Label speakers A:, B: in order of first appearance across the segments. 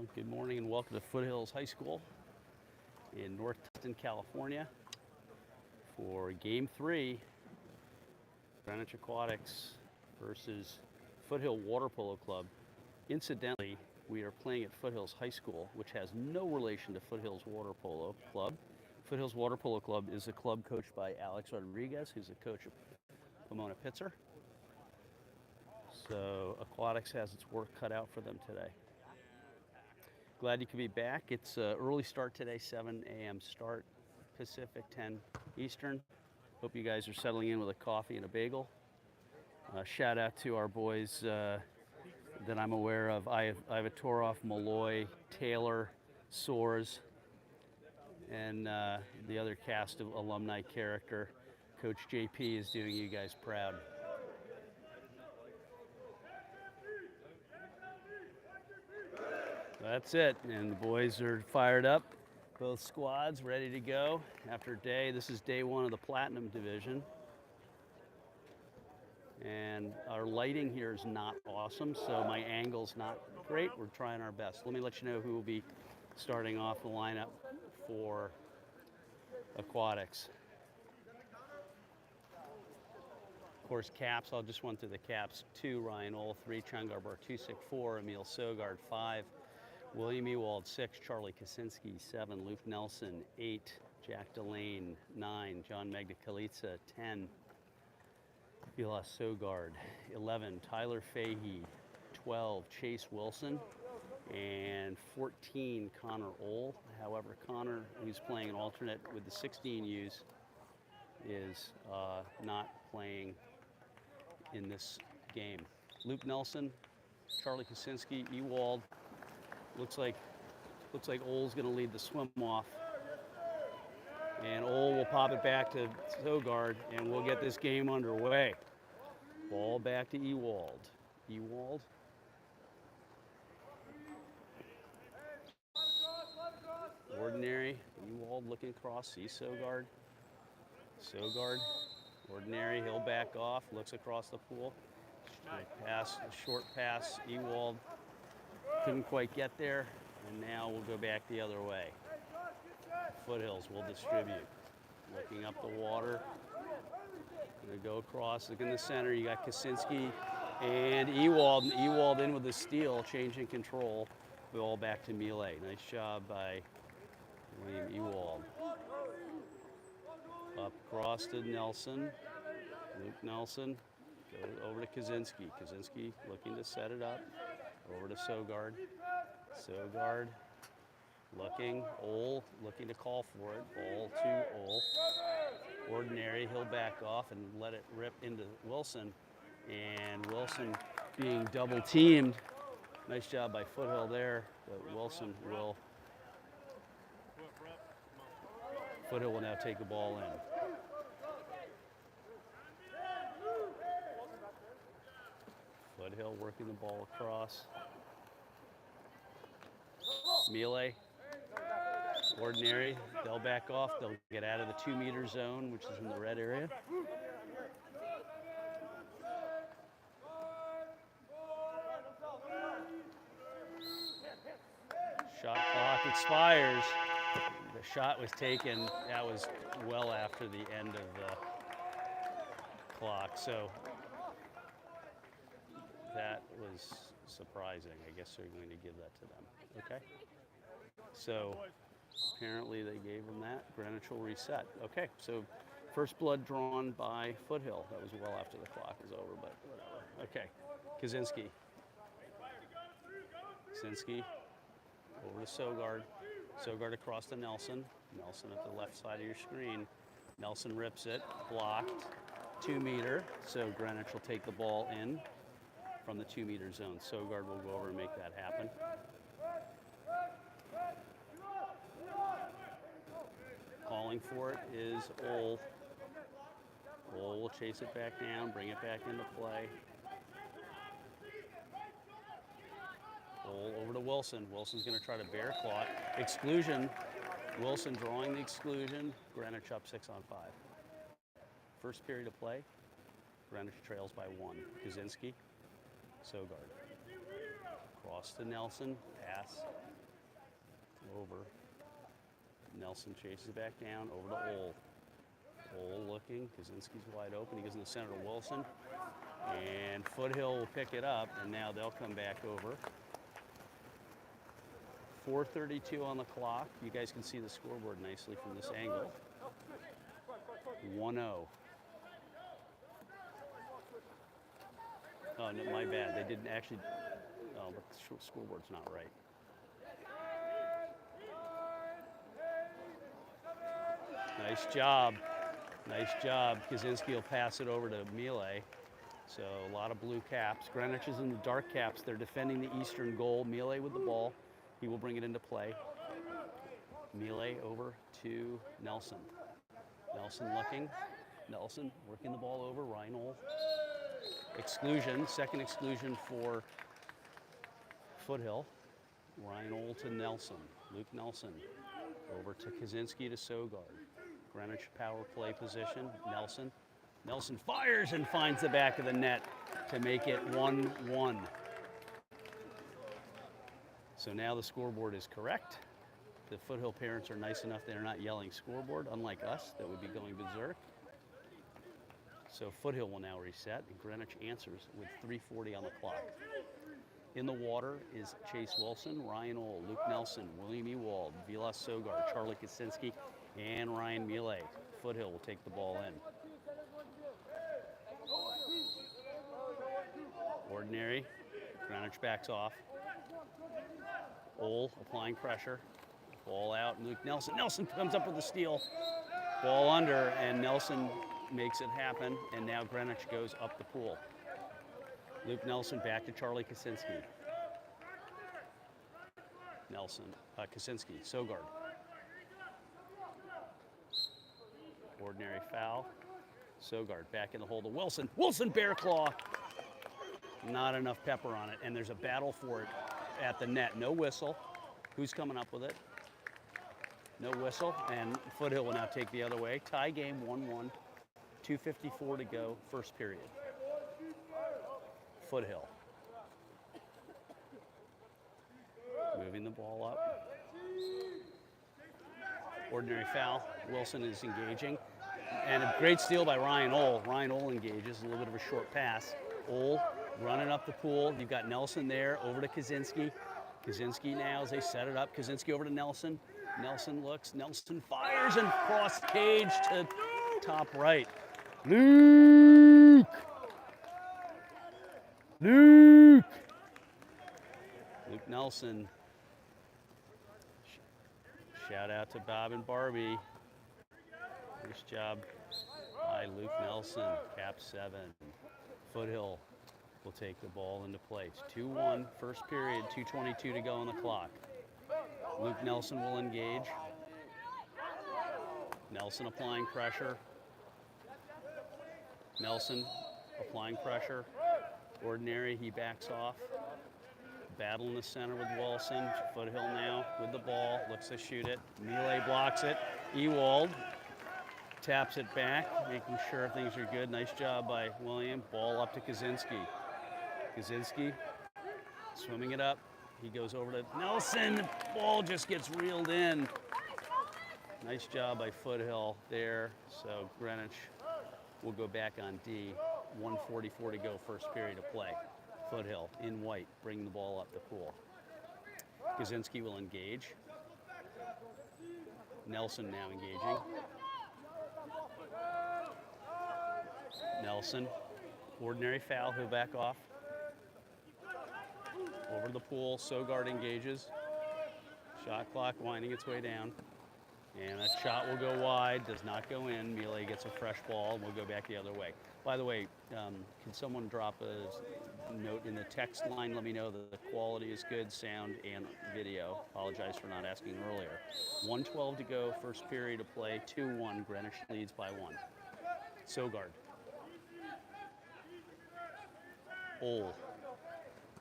A: Well, good morning and welcome to Foothills High School in North Tustin, California for Game 3, Greenwich Aquatics versus Foothill Water Polo Club. Incidentally, we are playing at Foothills High School, which has no relation to Foothills Water Polo Club. Foothills Water Polo Club is a club coached by Alex Rodriguez, who's the coach of Pomona Pitzer. So Aquatics has its work cut out for them today. Glad you could be back. It's early start today, 7 a.m. start, Pacific, 10 Eastern. Hope you guys are settling in with a coffee and a bagel. Shout out to our boys that I'm aware of. Ivatoroff, Malloy, Taylor, Soares, and the other cast of alumni character. Coach JP is doing you guys proud. That's it, and the boys are fired up. Both squads ready to go after day. This is day one of the Platinum Division. And our lighting here is not awesome, so my angle's not great. We're trying our best. Let me let you know who will be starting off the lineup for Aquatics. Of course, caps, I'll just run through the caps. 2, Ryan Ohl. 3, Changarbar Tusik. 4, Emil Sogard. 5, William Ewald. 6, Charlie Kaczynski. 7, Luke Nelson. 8, Jack Delane. 9, John Magdakalitsa. 10, Vilas Sogard. 11, Tyler Fahey. 12, Chase Wilson. And 14, Connor Ohl. However, Connor, who's playing an alternate with the 16Us, is not playing in this game. Luke Nelson, Charlie Kaczynski, Ewald. Looks like Ohl's going to lead the swim off. And Ohl will pop it back to Sogard, and we'll get this game underway. Ball back to Ewald. Ewald. Ordinary. Ewald looking across. See Sogard. Sogard. Ordinary. He'll back off. Looks across the pool. Short pass. Ewald couldn't quite get there. And now we'll go back the other way. Foothills will distribute. Looking up the water. Gonna go across. Look in the center. You got Kaczynski and Ewald. Ewald in with the steal, changing control. Ball back to Millet. Nice job by William Ewald. Up across to Nelson. Luke Nelson. Go over to Kaczynski. Kaczynski looking to set it up. Over to Sogard. Sogard looking. Ohl looking to call for it. Ball to Ohl. Ordinary. He'll back off and let it rip into Wilson. And Wilson being double teamed. Nice job by Foothill there, but Foothill will now take the ball in. Foothill working the ball across. Melee. Ordinary. They'll back off. They'll get out of the 2-meter zone, which is in the red area. Shot clock expires. The shot was taken. That was well after the end of the clock. So that was surprising. I guess they're going to give that to them. Okay. So apparently they gave them that. Greenwich will reset. Okay. So first blood drawn by Foothill. That was well after the clock was over, but whatever. Okay. Kaczynski. Kaczynski. Over to Sogard. Sogard across to Nelson. Nelson at the left side of your screen. Nelson rips it. Blocked. 2-meter. So Greenwich will take the ball in from the 2-meter zone. Sogard will go over and make that happen. Calling for it is Ohl. Ohl will chase it back down, bring it back into play. Ohl over to Wilson. Wilson's going to try to bear claw. Exclusion. Wilson drawing the exclusion. Greenwich up 6-on-5. First period of play. Greenwich trails by 1. Kaczynski. Sogard. Cross to Nelson, pass, over. Nelson chases it back down, over to Ole. Ole looking, Kaczynski's wide open. He goes in the center to Wilson. And Foothill will pick it up, and now they'll come back over. 4:32 on the clock. You guys can see the scoreboard nicely from this angle. 1-0. Oh, no, my bad. They didn't actually. Oh, but the scoreboard's not right. Nice job. Nice job. Kaczynski will pass it over to Miele. So a lot of blue caps. Greenwich is in the dark caps. They're defending the eastern goal. Miele with the ball. He will bring it into play. Miele over to Nelson. Nelson looking. Nelson working the ball over. Ryan Ole. Exclusion. Second exclusion for Foothill. Ryan Ole to Nelson. Luke Nelson over to Kaczynski to Sogard. Greenwich power play position. Nelson. Nelson fires and finds the back of the net to make it 1-1. So now the scoreboard is correct. The Foothill parents are nice enough they're not yelling scoreboard, unlike us that would be going berserk. So Foothill will now reset, and Greenwich answers with 3:40 on the clock. In the water is Chase Wilson, Ryan Ole, Luke Nelson, William Ewald, Vilas Sogard, Charlie Kaczynski, and Ryan Miele. Foothill will take the ball in. Ordinary. Greenwich backs off. Ole applying pressure. Ball out. Luke Nelson. Nelson comes up with the steal. Ball under, and Nelson makes it happen. And now Greenwich goes up the pool. Luke Nelson back to Charlie Kaczynski. Nelson, Kaczynski, Sogard. Ordinary foul. Sogard back in the hole to Wilson. Wilson bear claw. Not enough pepper on it, and there's a battle for it at the net. No whistle. Who's coming up with it? No whistle, and Foothill will now take the other way. Tie game 1-1. 2:54 to go, first period. Foothill. Moving the ball up. Ordinary foul. Wilson is engaging. And a great steal by Ryan Ole. Ryan Ole engages, a little bit of a short pass. Ole running up the pool. You've got Nelson there, over to Kaczynski. Kaczynski now as they set it up. Kaczynski over to Nelson. Nelson looks. Nelson fires and cross cage to top right. Luke! Luke! Luke Nelson. Shout out to Bob and Barbie. Nice job by Luke Nelson, cap 7. Foothill will take the ball into place. 2-1, first period, 2:22 to go on the clock. Luke Nelson will engage. Nelson applying pressure. Nelson applying pressure. Ordinary, he backs off. Battle in the center with Wilson. Foothill now with the ball, looks to shoot it. Miele blocks it. Ewald taps it back, making sure things are good. Nice job by William. Ball up to Kaczynski. Kaczynski swimming it up. He goes over to Nelson. The ball just gets reeled in. Nice job by Foothill there. So Greenwich will go back on D. 1:44 to go, first period of play. Foothill in white, bringing the ball up the pool. Kaczynski will engage. Nelson now engaging. Nelson, ordinary foul, he'll back off. Over the pool, Sogard engages. Shot clock winding its way down. And a shot will go wide, does not go in. Miele gets a fresh ball, and we'll go back the other way. By the way, can someone drop a note in the text line? Let me know that the quality is good, sound and video. Apologize for not asking earlier. 1:12 to go, first period of play, 2-1. Greenwich leads by 1. Sogard. Ole.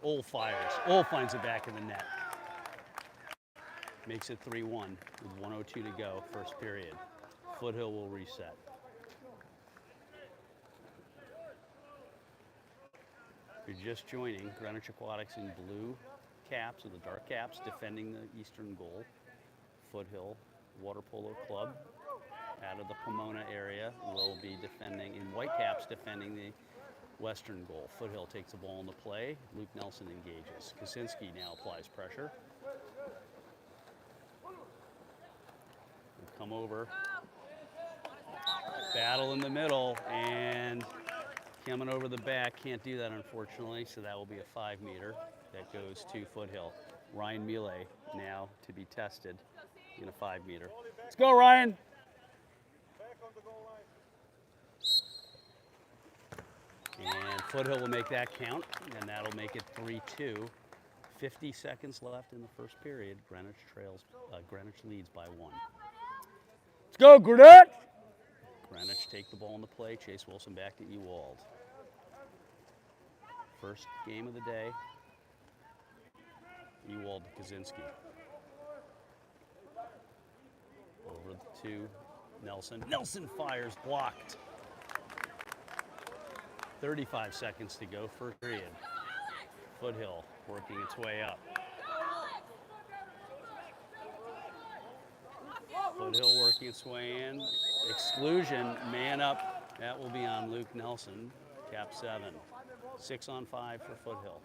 A: Ole fires. Ole finds the back of the net. Makes it 3-1 with 1:02 to go, first period. Foothill will reset. If you're just joining, Greenwich Aquatics in blue caps, or the dark caps, defending the eastern goal. Foothill Water Polo Club, out of the Pomona area, will be defending, in white caps, defending the western goal. Foothill takes the ball into play. Luke Nelson engages. Kaczynski now applies pressure. We'll come over. Battle in the middle, and coming over the back. Can't do that, unfortunately, so that will be a 5-meter. That goes to Foothill. Ryan Millet now to be tested in a 5-meter. Let's go, Ryan! And Foothill will make that count, and that'll make it 3-2. 50 seconds left in the first period. Greenwich leads by 1. Let's go, Greenwich! Greenwich take the ball in the play. Chase Wilson back to Ewald. First game of the day. Ewald to Kaczynski. Over to Nelson. Nelson fires, blocked. 35 seconds to go, first period. Foothill working its way up. Foothill working its way in. Exclusion, man up. That will be on Luke Nelson, cap 7. 6-on-5 for Foothill.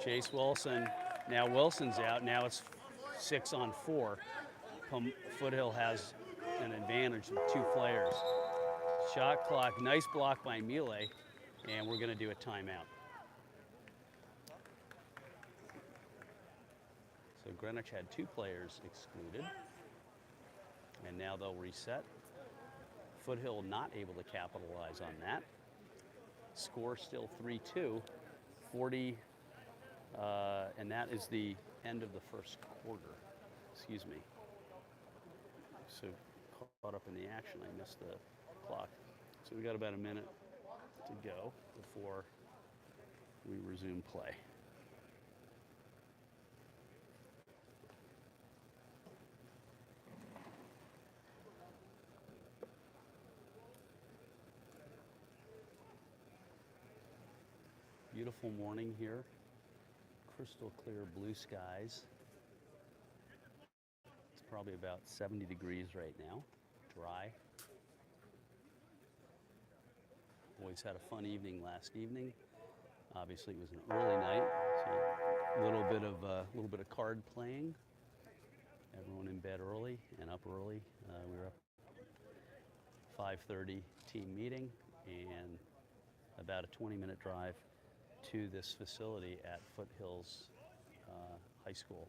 A: Chase Wilson. Now Wilson's out. Now it's 6-on-4. Foothill has an advantage with 2 players. Shot clock. Nice block by Millet, and we're going to do a timeout. So Greenwich had 2 players excluded, and now they'll reset. Foothill not able to capitalize on that. Score still 3-2. 40. And that is the end of the first quarter. Excuse me. So caught up in the action, I missed the clock. So we got about a minute to go before we resume play. Beautiful morning here. Crystal clear blue skies. It's probably about 70 degrees right now. Dry. Boys had a fun evening last evening. Obviously, it was an early night, so a little bit of card playing. Everyone in bed early and up early. We were up 5:30 team meeting, and about a 20-minute drive to this facility at Foothills High School.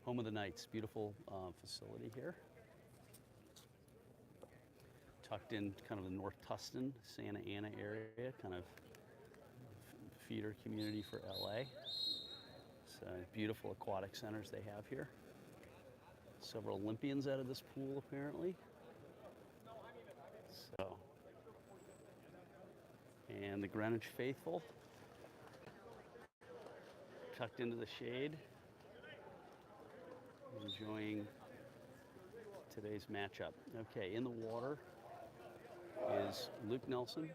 A: Home of the Knights, beautiful facility here. Tucked in kind of the North Tustin, Santa Ana area, kind of feeder community for LA. So beautiful aquatic centers they have here. Several Olympians out of this pool apparently. So, and the Greenwich faithful tucked into the shade, enjoying today's matchup. Okay, in the water is Luke Nelson,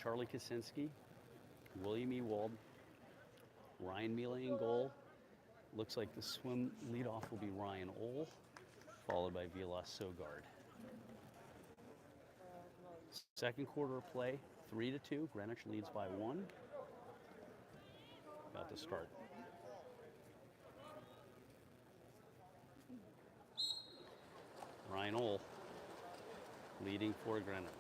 A: Charlie Kaczynski, William Ewald, Ryan Millet in goal. Looks like the swim leadoff will be Ryan Ohl, followed by Vilas Sogard. Second quarter of play, 3-2. Greenwich leads by 1. About to start. Ryan Ohl leading for Greenwich.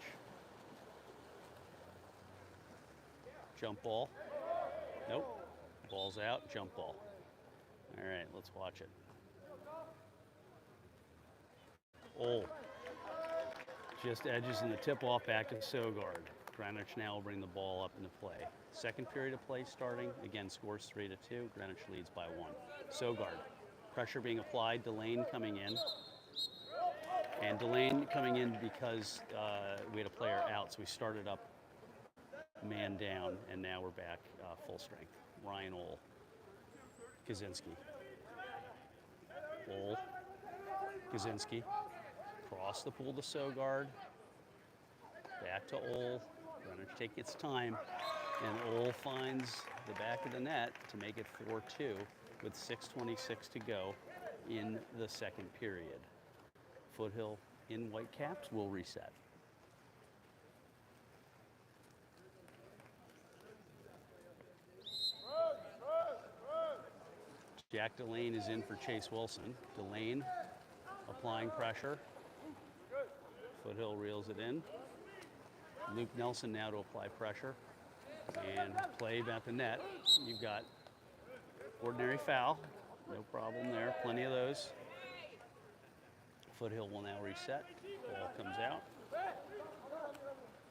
A: Jump ball. Nope. Ball's out. Jump ball. All right, let's watch it. Ohl just edges in the tip-off back to Sogard. Greenwich now will bring the ball up into play. Second period of play starting. Again, scores 3-2. Greenwich leads by 1. Sogard. Pressure being applied. Delane coming in. And Delane coming in because we had a player out, so we started up man down, and now we're back full strength. Ryan Ohl. Kaczynski. Ole, Kaczynski. Cross the pool to Sogard. Back to Ole. Greenwich take its time. And Ole finds the back of the net to make it 4-2 with 6:26 to go in the second period. Foothill in white caps will reset. Jack Delane is in for Chase Wilson. Delane applying pressure. Foothill reels it in. Luke Nelson now to apply pressure. And play at the net. You've got ordinary foul. No problem there. Plenty of those. Foothill will now reset. Ball comes out.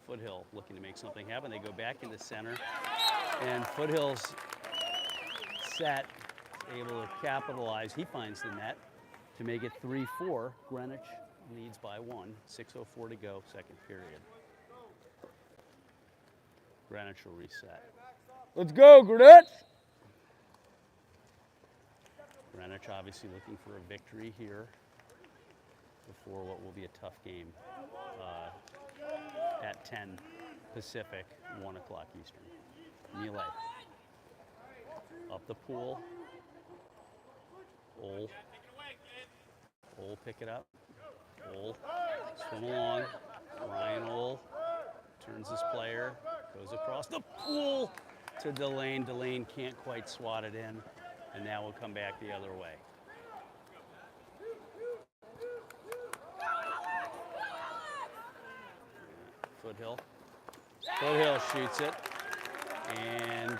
A: Foothill looking to make something happen. They go back into center. And Foothill's set, able to capitalize. He finds the net to make it 3-4. Greenwich leads by 1. 6:04 to go, second period. Greenwich will reset.
B: Let's go, Greenwich!
A: Greenwich obviously looking for a victory here before what will be a tough game at 10 Pacific, 1 o'clock Eastern. Melee. Up the pool. Ole pick it up. Ole swim along. Ryan Ole turns his player, goes across the pool to Delane. Delane can't quite swat it in, and now we'll come back the other way. Foothill shoots it, and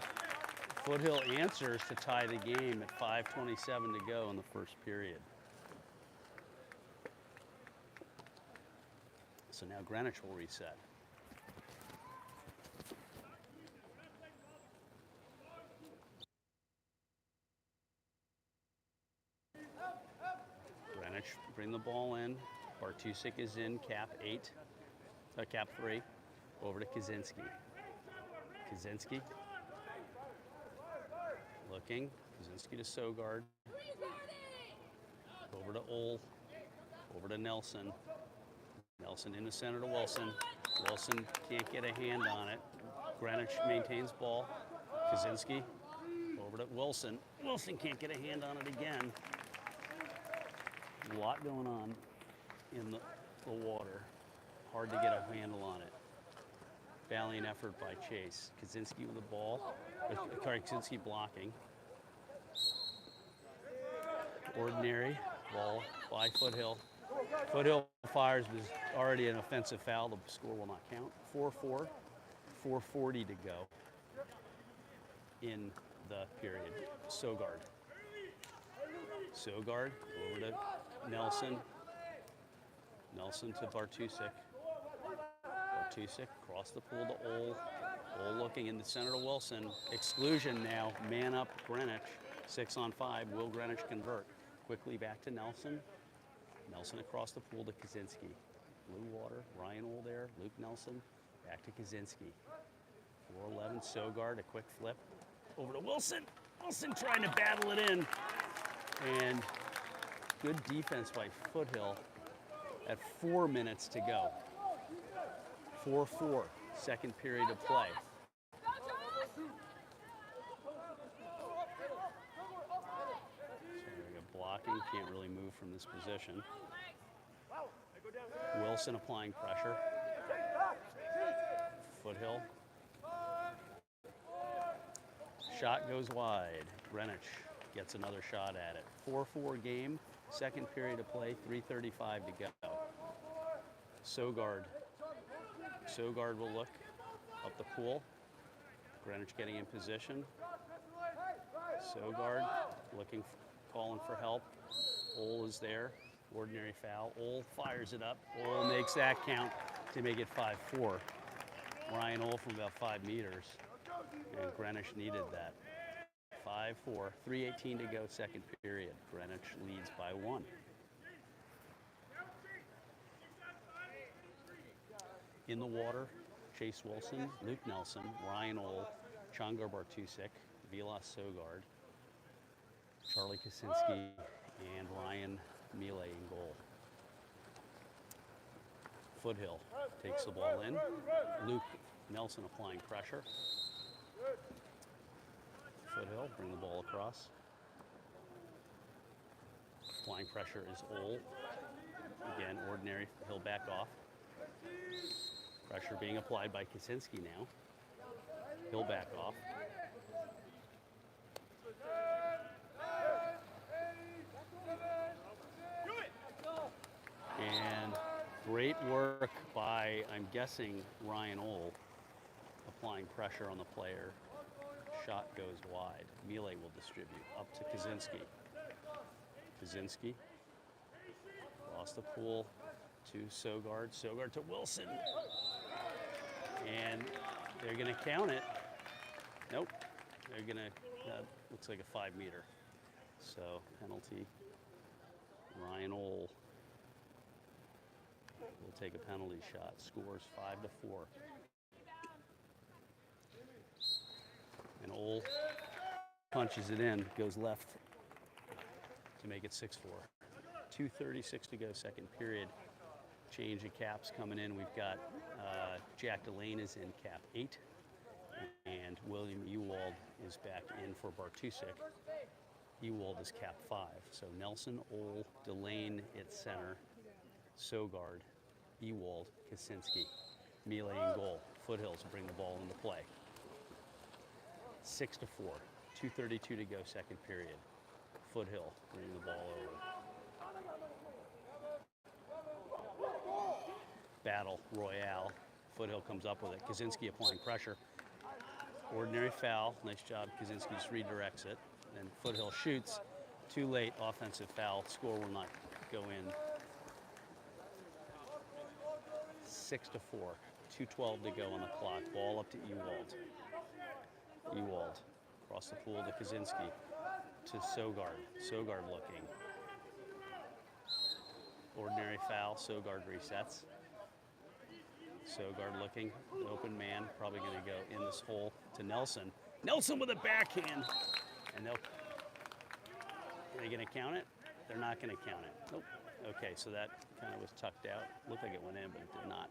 A: Foothill answers to tie the game at 5:27 to go in the first period. So now Greenwich will reset. Greenwich bring the ball in. Bartusik is in, cap 3. Over to Kaczynski. Kaczynski. Looking. Kaczynski to Sogard. Over to Ole. Over to Nelson. Nelson in the center to Wilson. Wilson can't get a hand on it. Greenwich maintains ball. Kaczynski. Over to Wilson. Wilson can't get a hand on it again. A lot going on in the water. Hard to get a handle on it. Valiant effort by Chase. Kaczynski with the ball. Kaczynski blocking. Ordinary ball by Foothill. Foothill fires. There's already an offensive foul. The score will not count. 4-4. 4:40 to go in the period. Sogard. Sogard over to Nelson. Nelson to Bartusik. Bartusik across the pool to Ole. Ole looking in the center to Wilson. Exclusion now. Man up Greenwich. 6-on-5. Will Greenwich convert? Quickly back to Nelson. Nelson across the pool to Kaczynski. Blue water. Ryan Ole there. Luke Nelson. Back to Kaczynski. 4-11. Sogard. A quick flip. Over to Wilson. Wilson trying to battle it in. And good defense by Foothill at 4 minutes to go. 4-4, second period of play. So blocking, can't really move from this position. Wilson applying pressure. Foothill. Shot goes wide. Greenwich gets another shot at it. 4-4 game, second period of play, 3:35 to go. Sogard. Sogard will look up the pool. Greenwich getting in position. Sogard looking, calling for help. Ole is there. Ordinary foul. Ole fires it up. Ole makes that count to make it 5-4. Ryan Ole from about 5 meters. And Greenwich needed that. 5-4. 3:18 to go, second period. Greenwich leads by 1. In the water, Chase Wilson, Luke Nelson, Ryan Ole, Changar Bartusik, Vilas Sogard. Charlie Kaczynski and Ryan Mealy in goal. Foothill takes the ball in. Luke Nelson applying pressure. Foothill bring the ball across. Applying pressure is Ole. Again, ordinary. He'll back off. Pressure being applied by Kaczynski now. He'll back off. And great work by, I'm guessing, Ryan Ole, applying pressure on the player. Shot goes wide. Mealy will distribute up to Kaczynski. Kaczynski across the pool to Sogard. Sogard to Wilson. And they're going to count it. Nope. They're going to, looks like a 5-meter. So penalty. Ryan Ole will take a penalty shot. Scores 5-4. And Ole punches it in, goes left to make it 6-4. 2:36 to go, second period. Change of caps coming in. We've got Jack Delane is in cap 8, and William Ewald is back in for Bartusek. Ewald is cap 5. So Nelson, Ole, Delane at center, Sogard, Ewald, Kaczynski, Mealy in goal. Foothills bring the ball into play. 6-4. 2:32 to go, second period. Foothill bringing the ball over. Battle royale. Foothill comes up with it. Kaczynski applying pressure. Ordinary foul. Nice job. Kaczynski just redirects it. Then Foothill shoots. Too late. Offensive foul. Score will not go in. 6-4. 2:12 to go on the clock. Ball up to Ewald. Ewald across the pool to Kaczynski. To Sogard. Sogard looking. Ordinary foul. Sogard resets. Sogard looking. Open man. Probably going to go in this hole to Nelson. Nelson with a backhand. And are they going to count it? They're not going to count it. Nope. Okay, so that kind of was tucked out. Looked like it went in, but it did not.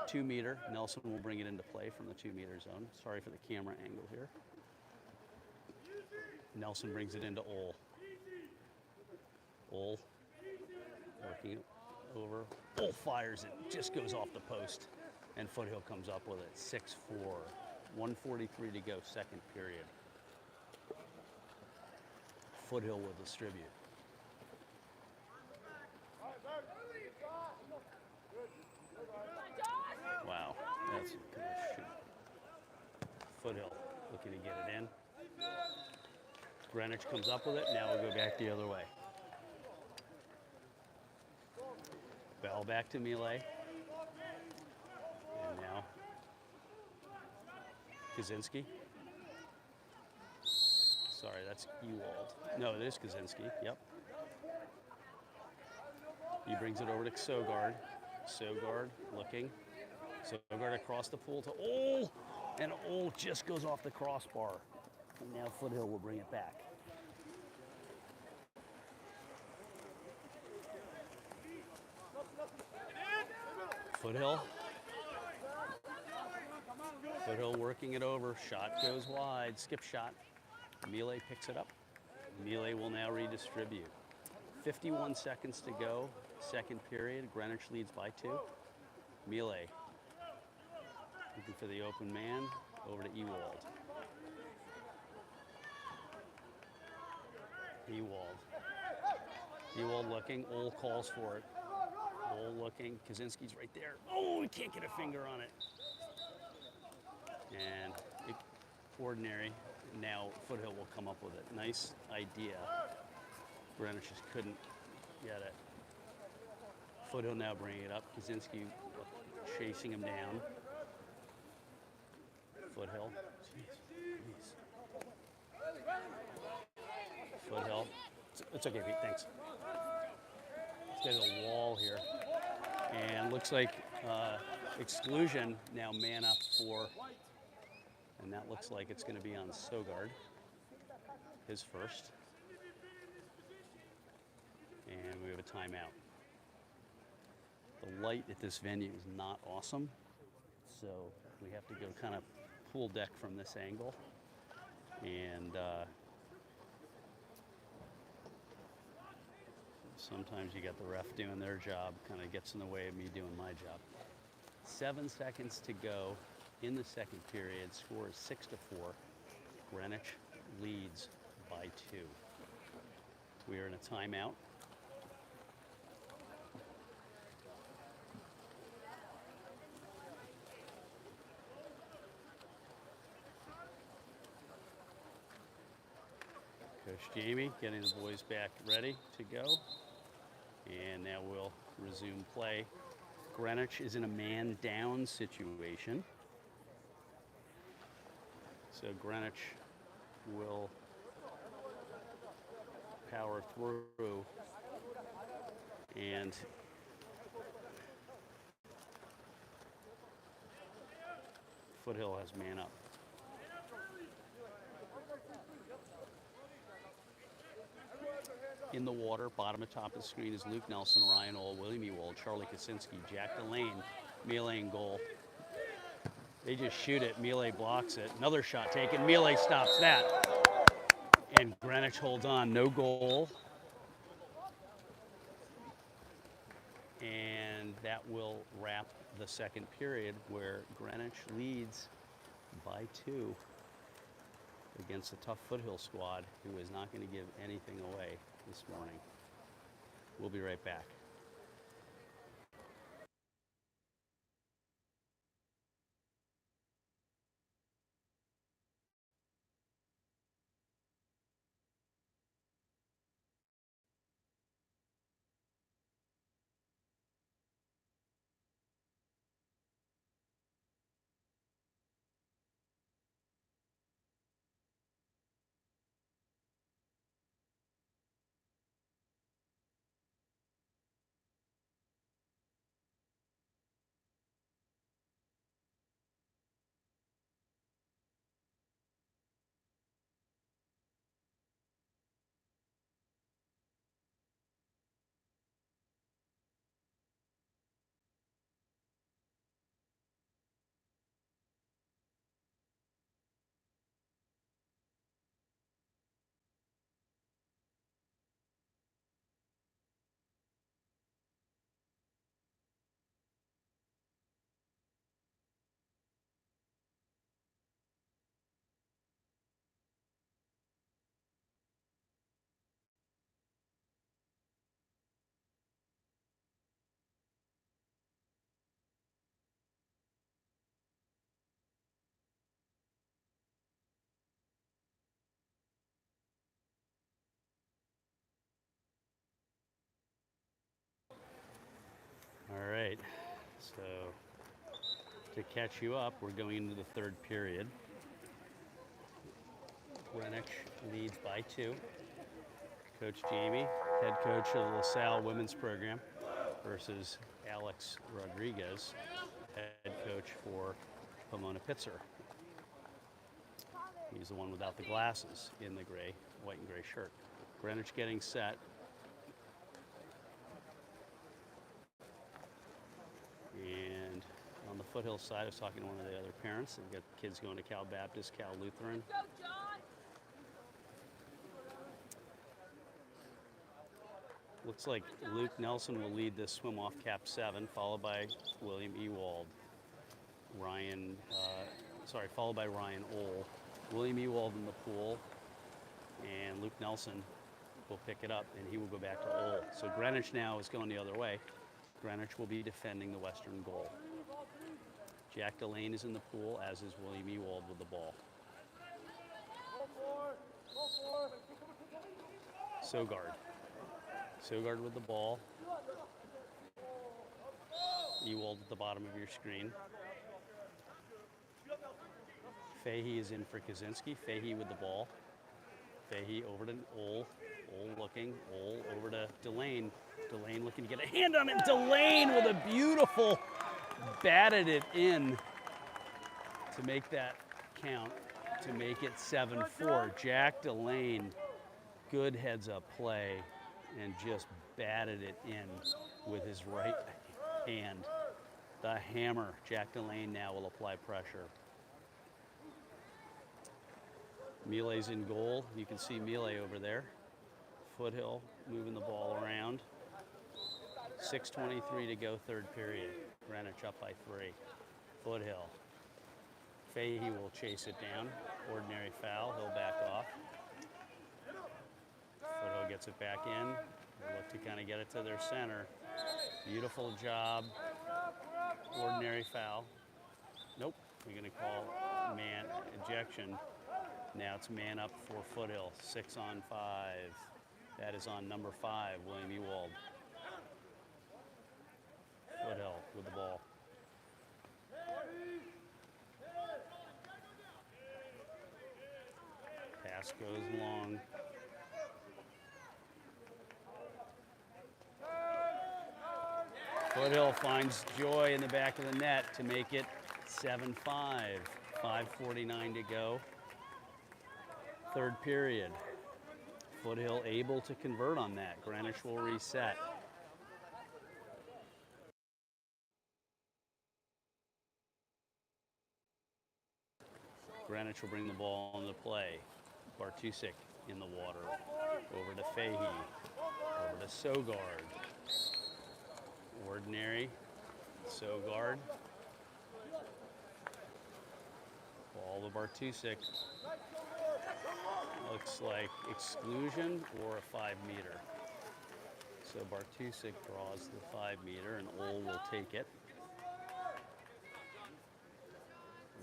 A: 2-meter. Nelson will bring it into play from the 2-meter zone. Sorry for the camera angle here. Nelson brings it into Ole. Ole working it over. Ole fires it. Just goes off the post. And Foothill comes up with it. 6-4. 1:43 to go, second period. Foothill will distribute. Wow, that's a good shoot. Foothill looking to get it in. Greenwich comes up with it. Now we'll go back the other way. Bell back to Mealy. And now Kaczynski. Sorry, that's Ewald. No, it is Kaczynski. Yep. He brings it over to Sogard. Sogard looking. Sogard across the pool to Ole. And Ole just goes off the crossbar. And now Foothill will bring it back. Foothill. Foothill working it over. Shot goes wide. Skip shot. Mealy picks it up. Mealy will now redistribute. 51 seconds to go. Second period. Greenwich leads by 2. Mealy looking for the open man. Over to Ewald. Ewald looking. Ole calls for it. Ole looking. Kaczynski's right there. Oh, he can't get a finger on it. And ordinary. Now Foothill will come up with it. Nice idea. Greenwich just couldn't get it. Foothill now bringing it up. Kaczynski chasing him down. Foothill. Jeez. Foothill. It's okay, Pete. Thanks. There's a wall here. And looks like exclusion now man up for, and that looks like it's going to be on Sogard, his first. timeout. The light at this venue is not awesome, so we have to go kind of pool deck from this angle. And sometimes you got the ref doing their job, kind of gets in the way of me doing my job. 7 seconds to go in the second period. Score is 6-4. Greenwich leads by 2. We are in a timeout. Coach Jamie getting the boys back ready to go. And now we'll resume play. Greenwich is in a man down situation. So Greenwich will power through, and Foothill has man up. In the water, bottom and top of the screen is Luke Nelson, Ryan Ohl, William Ewald, Charlie Kaczynski, Jack Delane, Mealy in goal. They just shoot it, Mealy blocks it. Another shot taken, Mealy stops that. And Greenwich holds on, no goal. And that will wrap the second period, where Greenwich leads by 2 against a tough Foothill squad who is not going to give anything away this morning. We'll be right back. All right, so to catch you up, we're going into the third period. Greenwich leads by 2. Coach Jamie, head coach of the LaSalle women's program, versus Alex Rodriguez, head coach for Pomona Pitzer. He's the one without the glasses in the white and gray shirt. Greenwich getting set. And on the Foothill side, I was talking to one of the other parents. They've got kids going to Cal Baptist, Cal Lutheran. Looks like Luke Nelson will lead this swim off cap 7, followed by William Ewald. Followed by Ryan Ohl. William Ewald in the pool, and Luke Nelson will pick it up, and he will go back to Ohl. So Greenwich now is going the other way. Greenwich will be defending the western goal. Jack Delane is in the pool, as is William Ewald with the ball. Sogard with the ball. Ewald at the bottom of your screen. Fahey is in for Kaczynski. Fahey with the ball. Fahey over to Ohl. Ohl looking. Ohl over to Delane. Delane looking to get a hand on it. Delane with a beautiful batted it in to make that count, to make it 7-4. Jack Delane, good heads-up play and just batted it in with his right hand. The hammer. Jack Delane now will apply pressure. Miele's in goal. You can see Miele over there. Foothill moving the ball around. 6:23 to go, third period. Greenwich up by 3. Foothill. Fahey will chase it down. Ordinary foul. He'll back off. Foothill gets it back in. They look to kind of get it to their center. Beautiful job. Ordinary foul. Nope. We're going to call man ejection. Now it's man up for Foothill. 6 on 5. That is on number 5, William Ewald. Foothill with the ball. Pass goes long. Foothill finds Joy in the back of the net to make it 7-5. 5:49 to go. Third period. Foothill able to convert on that. Greenwich will reset. Greenwich will bring the ball into play. Bartusek in the water. Over to Fahey. Over to Sogard. Ordinary. Sogard. Ball to Bartusek. Looks like exclusion or a 5-meter. So Bartusek draws the 5-meter and Ohl will take it.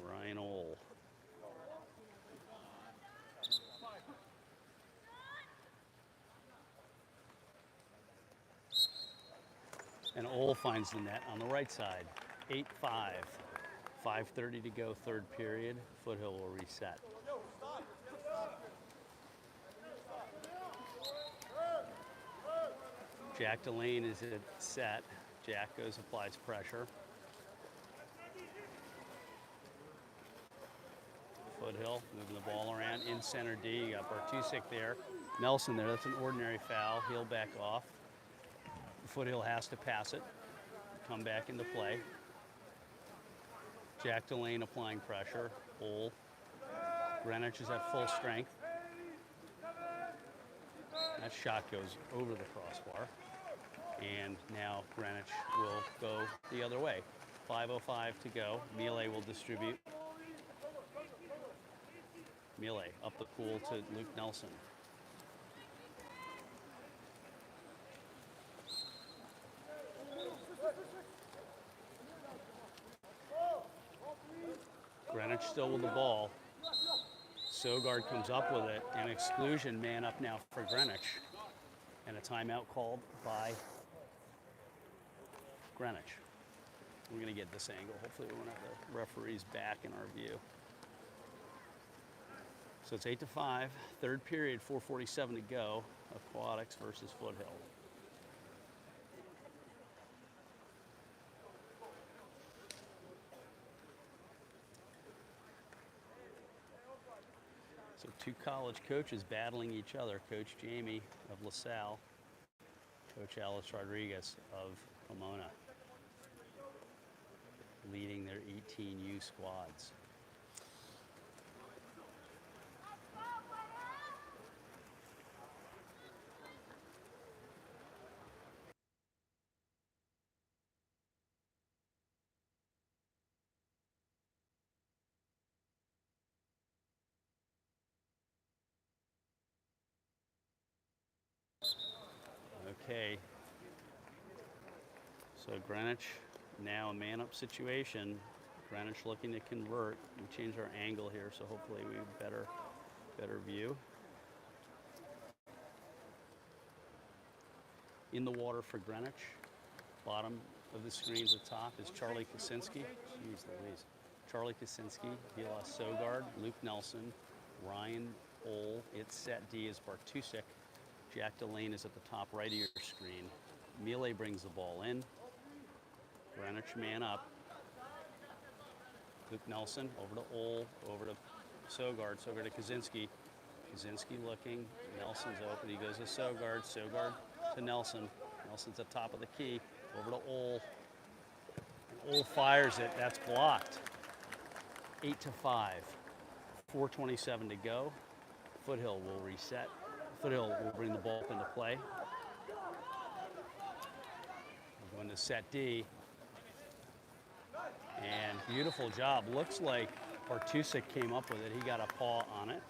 A: Ryan Ohl. And Ohl finds the net on the right side. 8-5. 5:30 to go, third period. Foothill will reset. Jack Delane is at set. Jack goes, applies pressure. Foothill moving the ball around in center D. You got Bartusek there. Nelson there. That's an ordinary foul. He'll back off. Foothill has to pass it. Come back into play. Jack Delane applying pressure. Ohl. Greenwich is at full strength. That shot goes over the crossbar. And now Greenwich will go the other way. 5:05 to go. Miele will distribute. Miele up the pool to Luke Nelson. Greenwich still with the ball. Sogard comes up with it, and exclusion, man up now for Greenwich. And a timeout called by Greenwich. We're going to get this angle. Hopefully we won't have the referees back in our view. So it's 8-5, third period, 4:47 to go. Aquatics versus Foothill. So two college coaches battling each other. Coach Jamie of LaSalle, Coach Alice Rodriguez of Pomona, leading their 18U squads. Okay, so Greenwich now a man-up situation. Greenwich looking to convert. We changed our angle here, so hopefully we have better view. In the water for Greenwich. Bottom of the screen to the top is Charlie Kaczynski. Jeez Louise. Charlie Kaczynski, Vila Sogard, Luke Nelson, Ryan Ohl. It's set D is Bartusek. Jack Delane is at the top right of your screen. Miele brings the ball in. Greenwich man up. Luke Nelson over to Ohl, over to Sogard, Sogard to Kaczynski. Kaczynski looking, Nelson's open, he goes to Sogard. Sogard to Nelson. Nelson's at top of the key. Over to Ole. And Ole fires it. That's blocked. 8-5. 4:27 to go. Foothill will reset. Foothill will bring the ball up into play. We're going to set D. And beautiful job. Looks like Bartusek came up with it. He got a paw on it.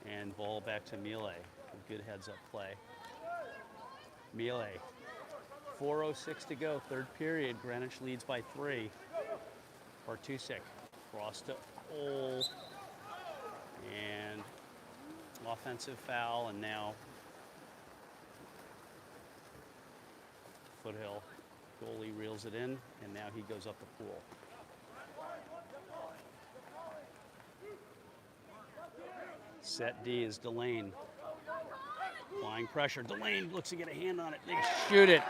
A: And ball back to Miele. Good heads-up play. Miele. 4:06 to go, third period. Greenwich leads by 3. Bartusek cross to Ole. And offensive foul, and now Foothill. Goalie reels it in, and now he goes up the pool. Set D is Delane. Applying pressure. Delane looks to get a hand on it. They shoot it.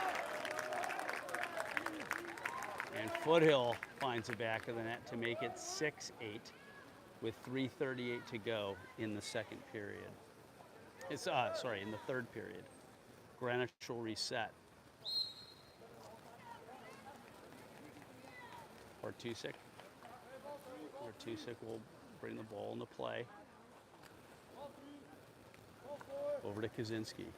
A: And Foothill finds the back of the net to make it 6-8 with 3:38 to go in the second period. It's in the third period. Greenwich will reset. Bartusek will bring the ball into play. Over to Kaczynski.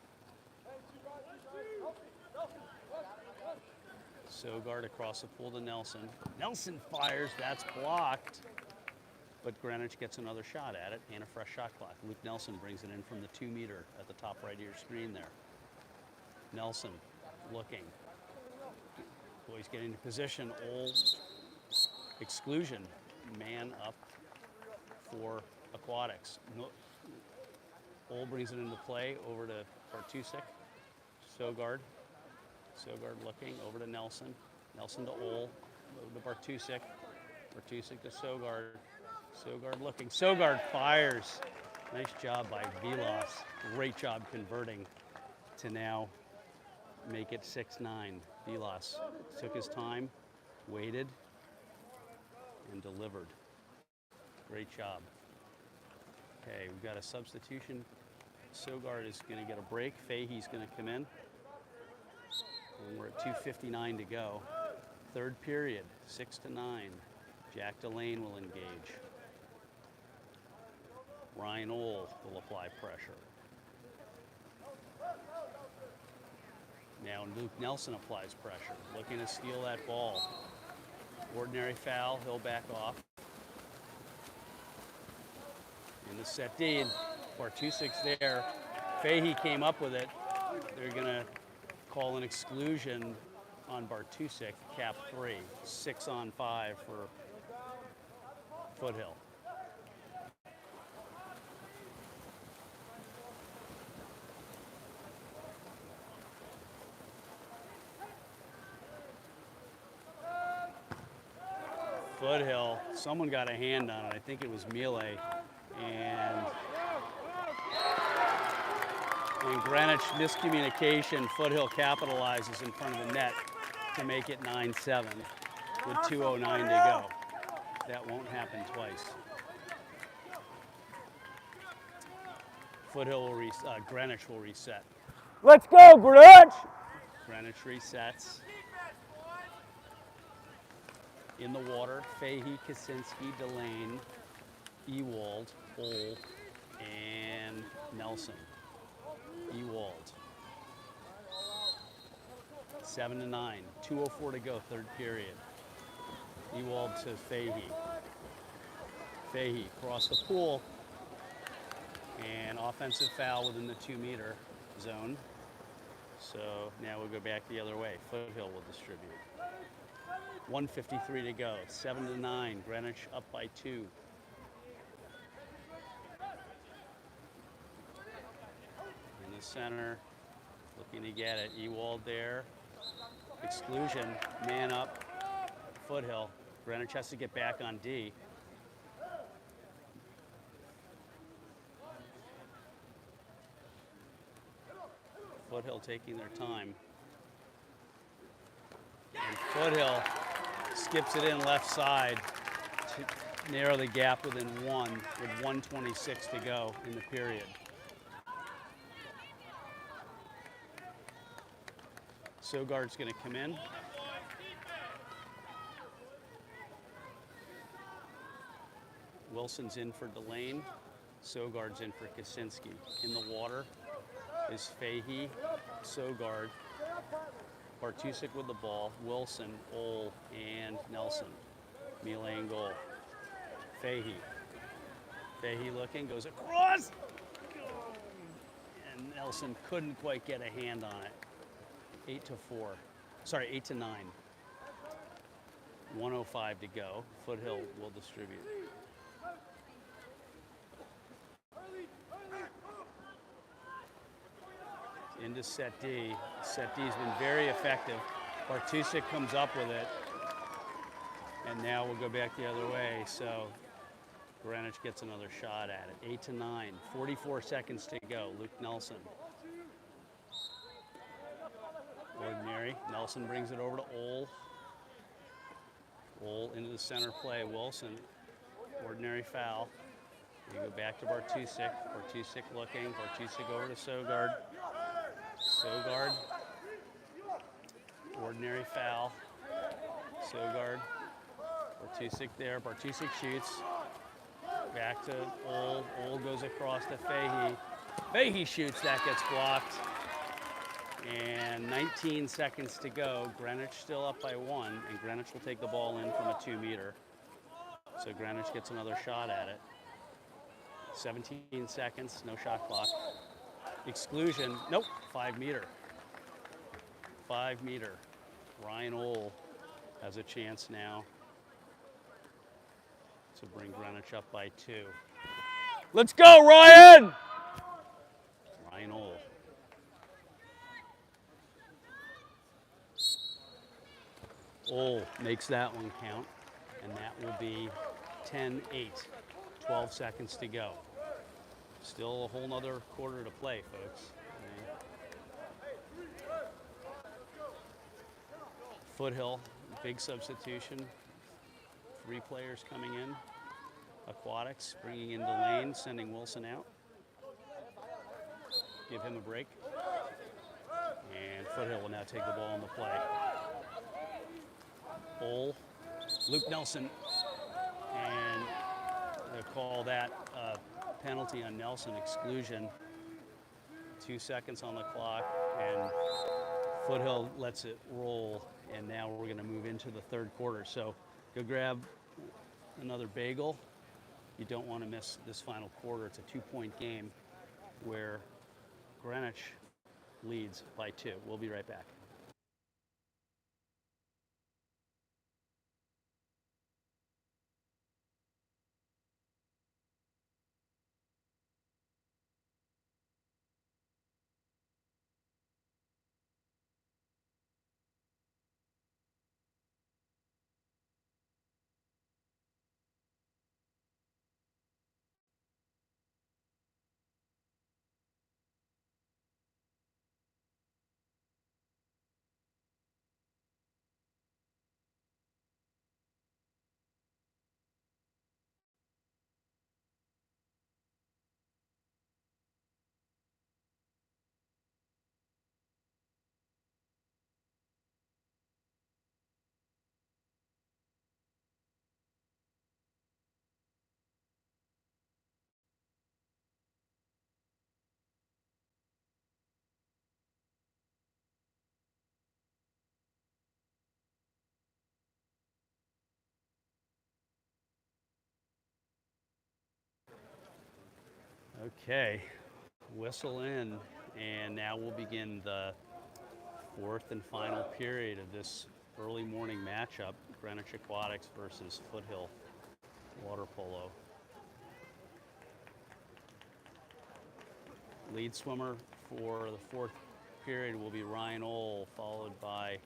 A: Sogard across the pool to Nelson. Nelson fires, that's blocked. But Greenwich gets another shot at it and a fresh shot clock. Luke Nelson brings it in from the 2 meter at the top right of your screen there. Nelson looking. Boys getting into position. Old exclusion. Man up for Aquatics. Ole brings it into play over to Bartusek. Sogard looking over to Nelson. Nelson to Ole. Over to Bartusek. Bartusek to Sogard. Sogard looking. Sogard fires. Nice job by Vilas. Great job converting to now make it 6-9. Vilas took his time, waited, and delivered. Great job. Okay, we've got a substitution. Sogard is going to get a break. Fahey's going to come in. And we're at 2:59 to go. Third period, 6-9. Jack Delane will engage. Ryan Ole will apply pressure. Now Luke Nelson applies pressure, looking to steal that ball. Ordinary foul, he'll back off. In the set D, and Bartusek's there. Fahey came up with it. They're going to call an exclusion on Bartusek, cap 3. 6-on-5 for Foothill. Foothill, someone got a hand on it. I think it was Miele. And Greenwich miscommunication. Foothill capitalizes in front of the net to make it 9-7 with 2:09 to go. That won't happen twice. Greenwich will reset.
B: Let's go, Greenwich!
A: Greenwich resets. In the water, Fahey, Kaczynski, Delane, Ewald, Ole, and Nelson. Ewald. 7-9. 2:04 to go, third period. Ewald to Fahey. Fahey across the pool. And offensive foul within the 2 meter zone. So now we'll go back the other way. Foothill will distribute. 1:53 to go. 7-9. Greenwich up by 2. In the center, looking to get it. Ewald there. Exclusion. Man up. Foothill. Greenwich has to get back on D. Foothill taking their time. And Foothill skips it in left side to narrow the gap within 1 with 1:26 to go in the period. Sogard's going to come in. Wilson's in for Delane. Sogard's in for Kaczynski. In the water is Fahey, Sogard, Bartusek with the ball, Wilson, Ole, and Nelson. Mile in goal. Fahey. Fahey looking, goes across! And Nelson couldn't quite get a hand on it. 8-4. Sorry, 8-9. 1:05 to go. Foothill will distribute. Into set D. Set D's been very effective. Bartusek comes up with it. And now we'll go back the other way. So Greenwich gets another shot at it. 8-9. 44 seconds to go. Luke Nelson. Ordinary. Nelson brings it over to Ole. Ole into the center play. Wilson. Ordinary foul. We go back to Bartusek. Bartusek looking. Bartusek over to Sogard. Sogard. Ordinary foul. Sogard. Bartusek there. Bartusek shoots. Back to Ole. Ole goes across to Fahey. Fahey shoots. That gets blocked. And 19 seconds to go. Greenwich still up by 1, and Greenwich will take the ball in from a 2-meter. So Greenwich gets another shot at it. 17 seconds, no shot clock. Exclusion, nope, 5-meter. 5-meter. Ryan Ole has a chance now to bring Greenwich up by 2.
B: Let's go, Ryan!
A: Ryan Ole. Ole makes that one count, and that will be 10-8. 12 seconds to go. Still a whole nother quarter to play, folks. Foothill, big substitution. 3 players coming in. Aquatics bringing in Delane, sending Wilson out. Give him a break. And Foothill will now take the ball on the play. Ole, Luke Nelson, and they'll call that penalty on Nelson, exclusion. 2 seconds on the clock, and Foothill lets it roll, and now we're going to move into the third quarter. So go grab another bagel. You don't want to miss this final quarter. It's a 2-point game where Greenwich leads by 2. We'll be right back. Okay, whistle in, and now we'll begin the fourth and final period of this early morning matchup, Greenwich Aquatics versus Foothill Water Polo. Lead swimmer for the fourth period will be Ryan Ole, followed by,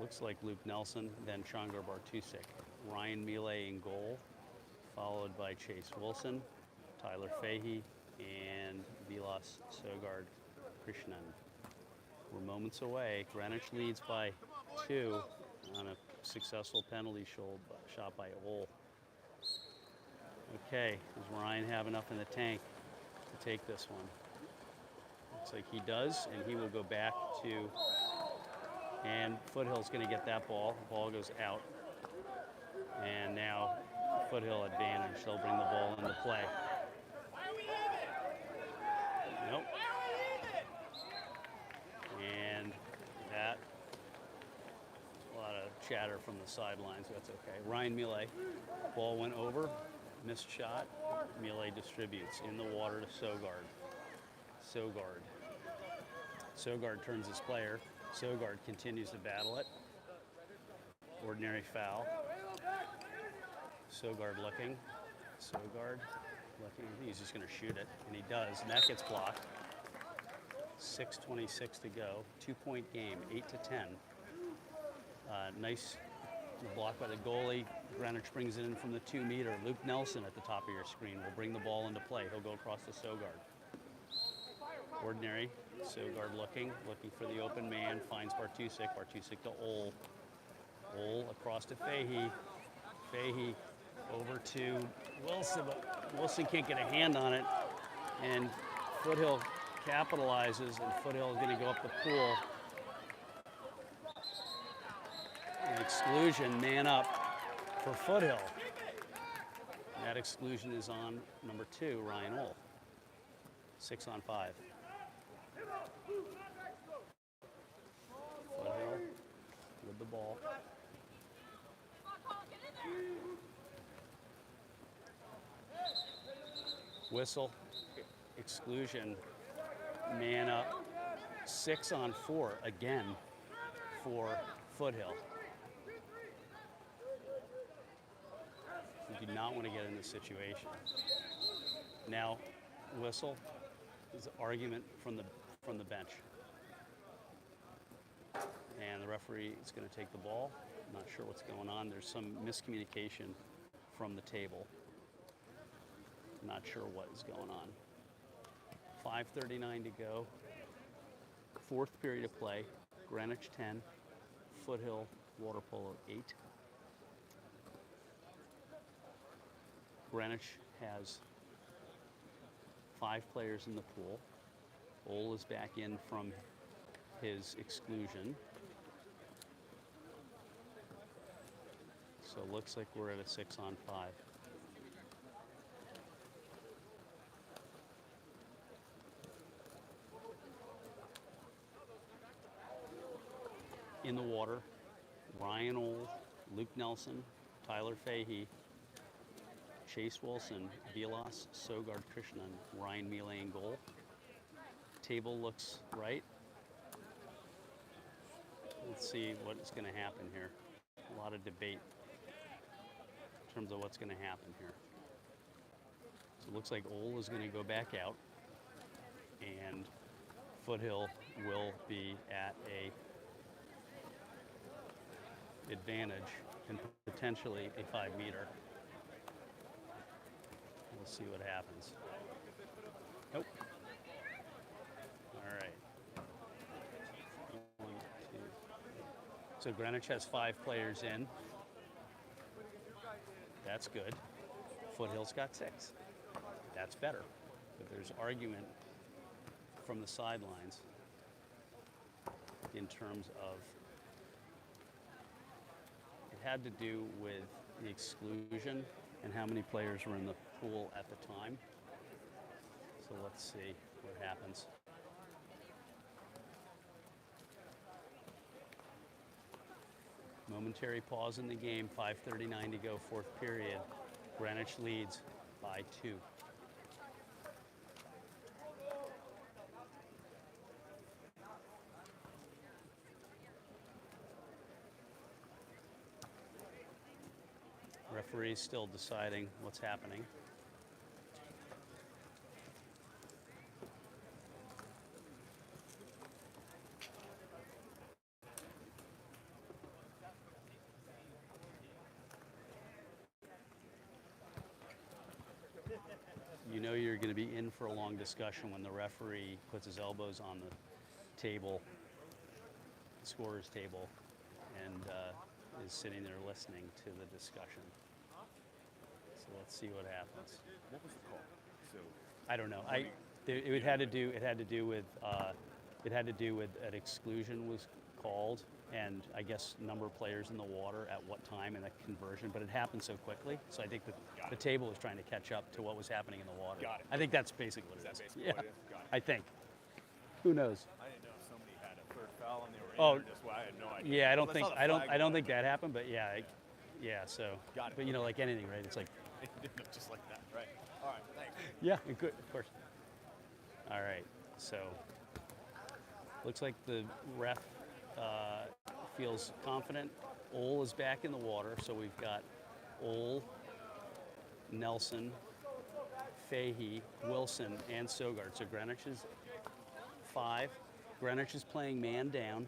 A: looks like Luke Nelson, then Changar Bartusek. Ryan Mile in goal, followed by Chase Wilson, Tyler Fahey, and Vilas Sogard Krishnan. We're moments away. Greenwich leads by 2 on a successful penalty shot by Ole. Okay, does Ryan have enough in the tank to take this one? Looks like he does, and he will go back to And Foothill's going to get that ball. Ball goes out. And now Foothill advantage. They'll bring the ball into play. Nope. And that, a lot of chatter from the sidelines. That's okay. Ryan Millet, ball went over, missed shot. Millet distributes in the water to Sogard. Sogard turns his player. Sogard continues to battle it. Ordinary foul. Sogard looking. He's just going to shoot it, and he does, and that gets blocked. 6:26 to go. 2-point game, 8-10. Nice block by the goalie. Greenwich brings it in from the 2-meter. Luke Nelson at the top of your screen will bring the ball into play. He'll go across to Sogard. Ordinary. Sogard looking for the open man. Finds Bartusik. Bartusik to Ole. Ole across to Fahey. Fahey over to Wilson, but Wilson can't get a hand on it. And Foothill capitalizes, and Foothill is going to go up the pool. An exclusion, man up for Foothill. That exclusion is on number 2, Ryan Ole. 6-on-5. Foothill with the ball. Whistle, exclusion, man up, 6-on-4 again for Foothill. You do not want to get in this situation. Now, whistle is an argument from the bench. And the referee is going to take the ball. I'm not sure what's going on. There's some miscommunication from the table. Not sure what is going on. 5:39 to go. 4th period of play. Greenwich 10, Foothill Water Polo 8. Greenwich has 5 players in the pool. Ole is back in from his exclusion. So it looks like we're at a 6-on-5. In the water, Ryan Ole, Luke Nelson, Tyler Fahey, Chase Wilson, Vilas, Sogard Krishnan, Ryan Millet in goal. Table looks right. Let's see what is going to happen here. A lot of debate in terms of what's going to happen here. So it looks like Ole is going to go back out, and Foothill will be at a advantage and potentially a 5-meter. We'll see what happens. Nope. All right. 1, 2. So Greenwich has 5 players in. That's good. Foothill's got 6. That's better. But there's argument from the sidelines in terms of it had to do with the exclusion and how many players were in the pool at the time. So let's see what happens. Momentary pause in the game, 5:39 to go, 4th period. Greenwich leads by 2. Referee's still deciding what's happening. You know you're going to be in for a long discussion when the referee puts his elbows on the table, the scorer's table, and is sitting there listening to the discussion. So let's see what happens.
C: What was the call? So
A: I don't know. It had to do with an exclusion was called, and I guess number of players in the water at what time and that conversion, but it happened so quickly. So I think the table was trying to catch up to what was happening in the water.
C: Got it.
A: I think that's basically what it is.
C: Basically
A: Yeah,
C: what it is? Got it.
A: I think. Who knows?
C: I didn't know if somebody had a third foul and they were in, or just, well, I had no idea.
A: Yeah, I don't
C: Because
A: think
C: saw the
A: I don't
C: flag
A: I don't
C: go
A: think
C: up,
A: that happened, but yeah, yeah. So,
C: Got it.
A: but you know, like anything, right? It's like,
C: It didn't look just like that, right? All right, thanks.
A: yeah, good, of course. All right, so looks like the ref feels confident. Ole is back in the water, so we've got Ole, Nelson, Fahey, Wilson, and Sogard. So Greenwich is 5. Greenwich is playing man down,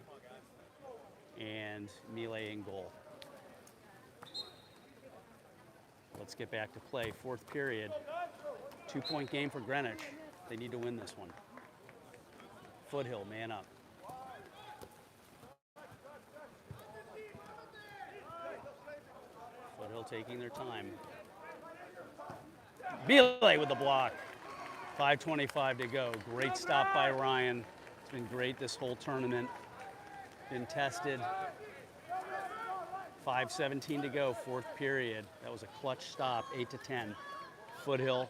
A: and Melee in goal. Let's get back to play. 4th period. 2-point game for Greenwich. They need to win this one. Foothill, man up. Foothill taking their time. Melee with the block. 5:25 to go. Great stop by Ryan. It's been great this whole tournament. Been tested. 5:17 to go, 4th period. That was a clutch stop, 8-10. Foothill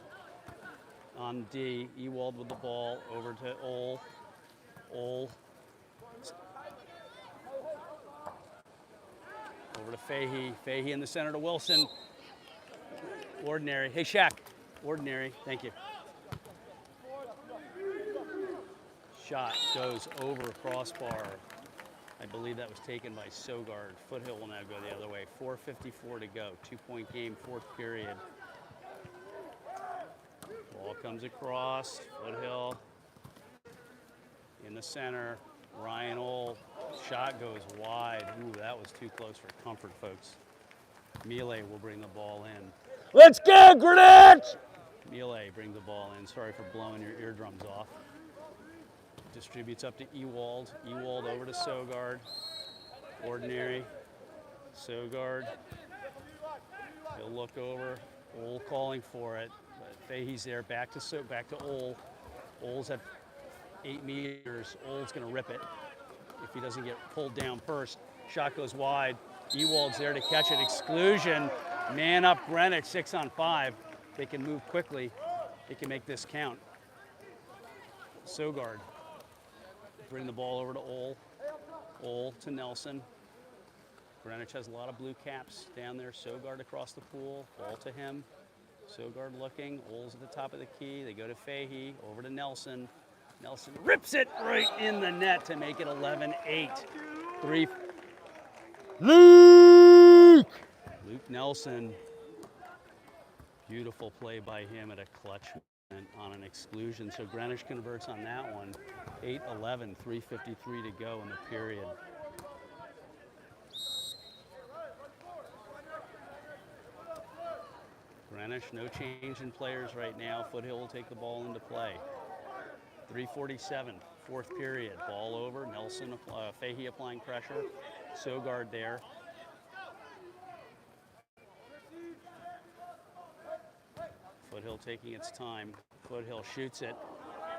A: on D. Ewald with the ball over to Ole. Ole. Over to Fahey. Fahey in the center to Wilson. Ordinary. Hey, Shaq. Ordinary. Thank you. Shot goes over crossbar. I believe that was taken by Sogard. Foothill will now go the other way. 4:54 to go. 2-point game, 4th period. Ball comes across. Foothill in the center. Ryan Ole. Shot goes wide. Ooh, that was too close for comfort, folks. Melee will bring the ball in.
B: Let's go, Greenwich!
A: Melee brings the ball in. Sorry for blowing your eardrums off. Distributes up to Ewald. Ewald over to Sogard. Ordinary. Sogard. He'll look over. Ole calling for it. But Fahey's there. Back to Ole. Ole's at 8 meters. Ole's going to rip it if he doesn't get pulled down first. Shot goes wide. Ewald's there to catch it. Exclusion. Man up Greenwich, 6-on-5. They can move quickly. They can make this count. Sogard. Bring the ball over to Ole. Ole to Nelson. Greenwich has a lot of blue caps down there. Sogard across the pool. Ball to him. Sogard looking. Ole's at the top of the key. They go to Fahey. Over to Nelson. Nelson rips it right in the net to make it 11-8. 3.
B: Luke!
A: Luke Nelson. Beautiful play by him at a clutch on an exclusion. So Greenwich converts on that one. 8-11, 3:53 to go in the period. Greenwich, no change in players right now. Foothill will take the ball into play. 3:47, 4th period. Ball over. Nelson, Fahey applying pressure. Sogard there. Foothill taking its time. Foothill shoots it.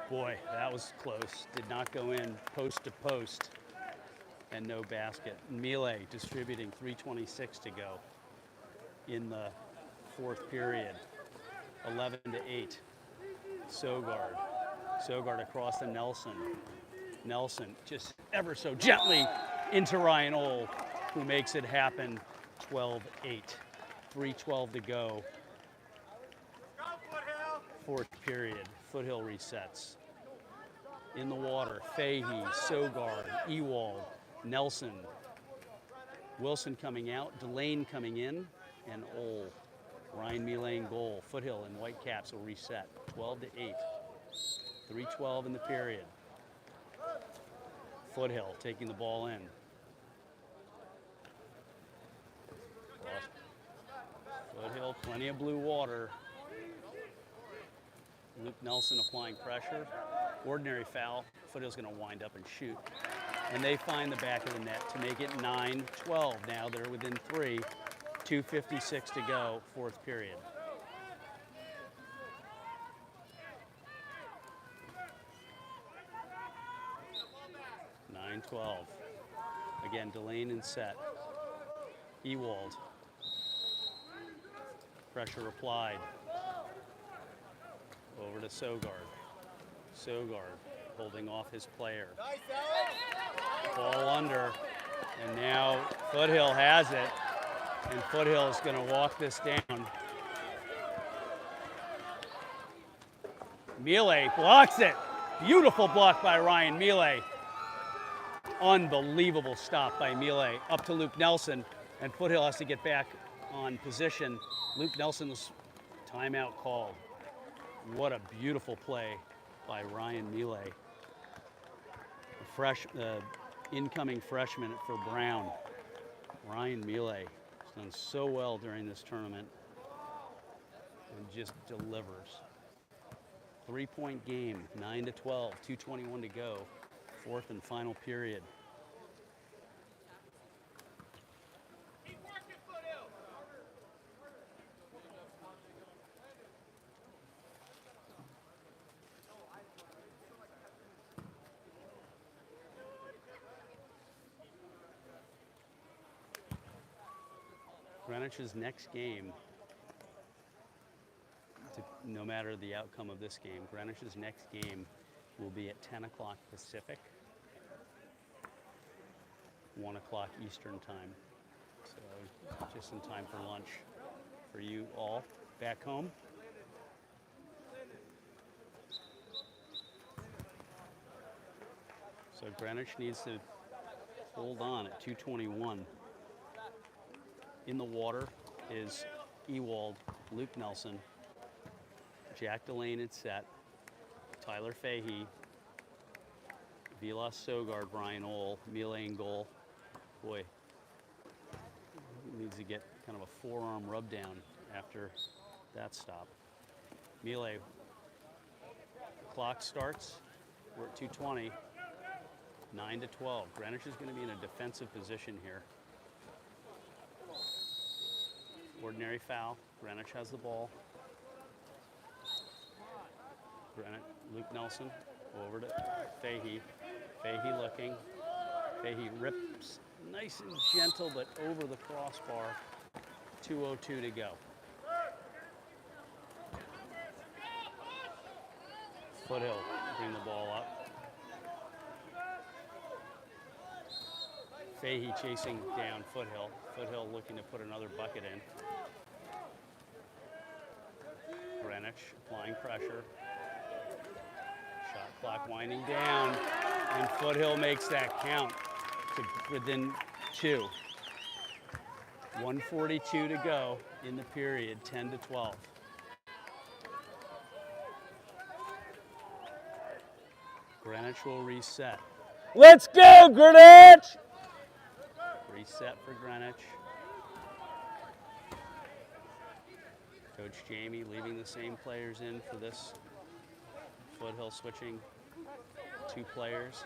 A: Boy, that was close. Did not go in post to post. And no basket. Melee distributing. 3:26 to go in the 4th period. 11-8. Sogard. Sogard across to Nelson. Nelson just ever so gently into Ryan Ole, who makes it happen. 12-8. 3:12 to go. 4th period. Foothill resets. In the water, Fahey, Sogard, Ewald, Nelson, Wilson coming out, Delane coming in, and Ole. Ryan Melee in goal. Foothill in white caps will reset. 12-8. 3:12 in the period. Foothill taking the ball in. Foothill, plenty of blue water. Luke Nelson applying pressure. Ordinary foul. Foothill's going to wind up and shoot. And they find the back of the net to make it 9-12. Now they're within 3. 2:56 to go, 4th period. Again, Delane in set. Ewald. Pressure applied. Over to Sogard. Sogard holding off his player. Ball under. And now Foothill has it. And Foothill is going to walk this down. Miele blocks it. Beautiful block by Ryan Miele. Unbelievable stop by Miele. Up to Luke Nelson. And Foothill has to get back on position. Luke Nelson's timeout called. What a beautiful play by Ryan Miele. Incoming freshman for Brown. Ryan Miele has done so well during this tournament and just delivers. 3-point game, 9-12, 2:21 to go, fourth and final period. Greenwich's next game, no matter the outcome of this game, Greenwich's next game will be at 10 o'clock Pacific, 1 o'clock Eastern time. So just in time for lunch for you all back home. So Greenwich needs to hold on at 2:21. In the water is Ewald, Luke Nelson, Jack Delane in set, Tyler Fahey, Vilas Sogard, Brian Ohl, Miele in goal. Boy, he needs to get kind of a forearm rub down after that stop. Miele, clock starts, we're at 2:20, 9-12. Greenwich is going to be in a defensive position here. Ordinary foul. Greenwich has the ball. Luke Nelson over to Fahey. Fahey looking. Fahey rips nice and gentle, but over the crossbar. 2:02 to go. Foothill bring the ball up. Fahey chasing down Foothill. Foothill looking to put another bucket in. Greenwich applying pressure. Shot clock winding down, and Foothill makes that count to within 2. 1:42 to go in the period, 10-12. Greenwich will reset.
B: Let's go, Greenwich!
A: Reset for Greenwich. Coach Jamie leaving the same players in for this. Foothill switching 2 players.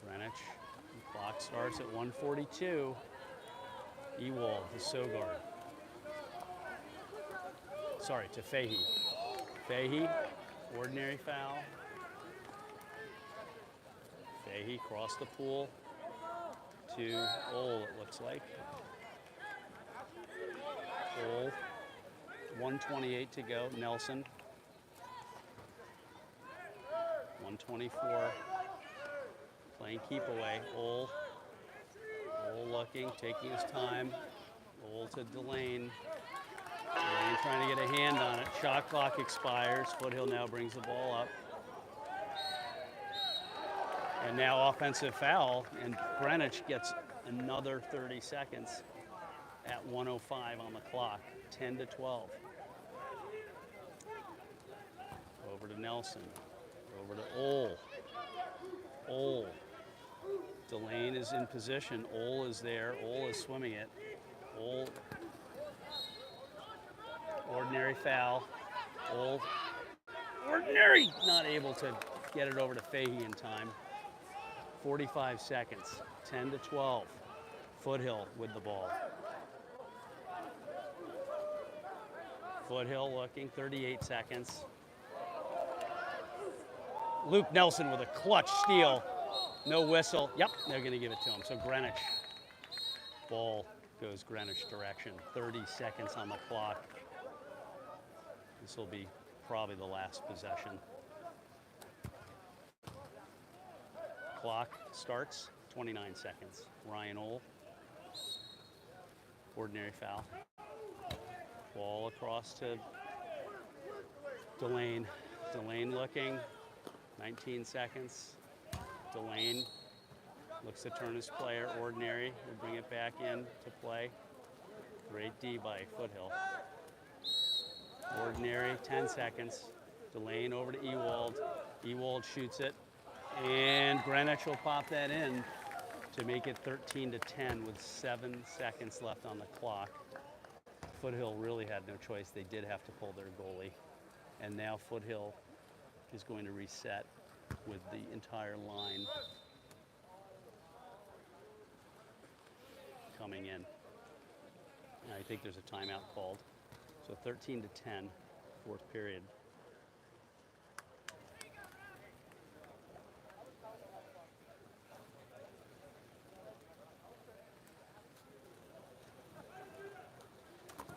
A: Greenwich, the clock starts at 1:42. Ewald to Sogard. Sorry, to Fahey. Fahey, ordinary foul. Fahey crossed the pool to Ohl, it looks like. Ohl, 1:28 to go. Nelson, 1:24. Playing keep away. Ohl looking, taking his time. Ohl to Delane. Delane trying to get a hand on it. Shot clock expires. Foothill now brings the ball up. And now offensive foul, and Greenwich gets another 30 seconds at 1:05 on the clock, 10-12. Over to Nelson, over to Ohl. Ohl. Delane is in position. Ohl is there. Ohl is swimming it. Ohl. Ordinary foul. Ohl. Ordinary. Not able to get it over to Fahey in time. 45 seconds. 10-12. Foothill with the ball. Foothill looking. 38 seconds. Luke Nelson with a clutch steal. No whistle. Yep, they're going to give it to him. So Greenwich. Ball goes Greenwich direction. 30 seconds on the clock. This will be probably the last possession. Clock starts. 29 seconds. Ryan Ole. Ordinary foul. Ball across to Delane. Delane looking. 19 seconds. Delane looks to turn his player. Ordinary will bring it back in to play. Great D by Foothill. Ordinary, 10 seconds. Delane over to Ewald. Ewald shoots it. And Greenwich will pop that in to make it 13-10 with 7 seconds left on the clock. Foothill really had no choice. They did have to pull their goalie. And now Foothill is going to reset with the entire line coming in. And I think there's a timeout called. So 13-10, fourth period.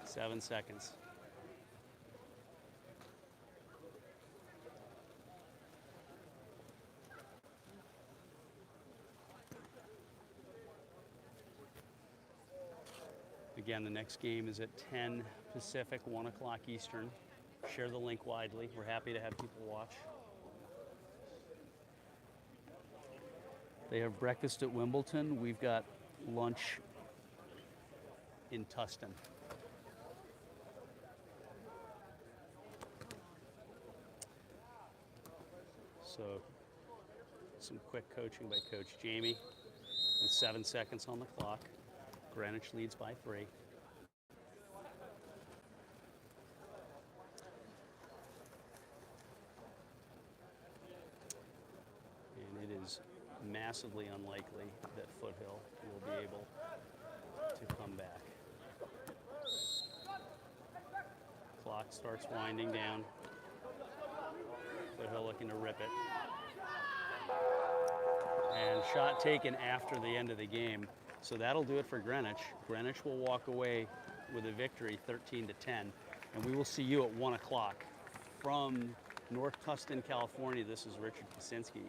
A: Seven seconds. Again, the next game is at 10 Pacific, 1 o'clock Eastern. Share the link widely. We're happy to have people watch. They have breakfast at Wimbledon. We've got lunch in Tustin. So, some quick coaching by Coach Jamie. And 7 seconds on the clock. Greenwich leads by 3. And it is massively unlikely that Foothill will be able to come back. Clock starts winding down. Foothill looking to rip it. And shot taken after the end of the game. So that'll do it for Greenwich. Greenwich will walk away with a victory, 13-10. And we will see you at 1 o'clock. From North Tustin, California, this is Richard Kaczynski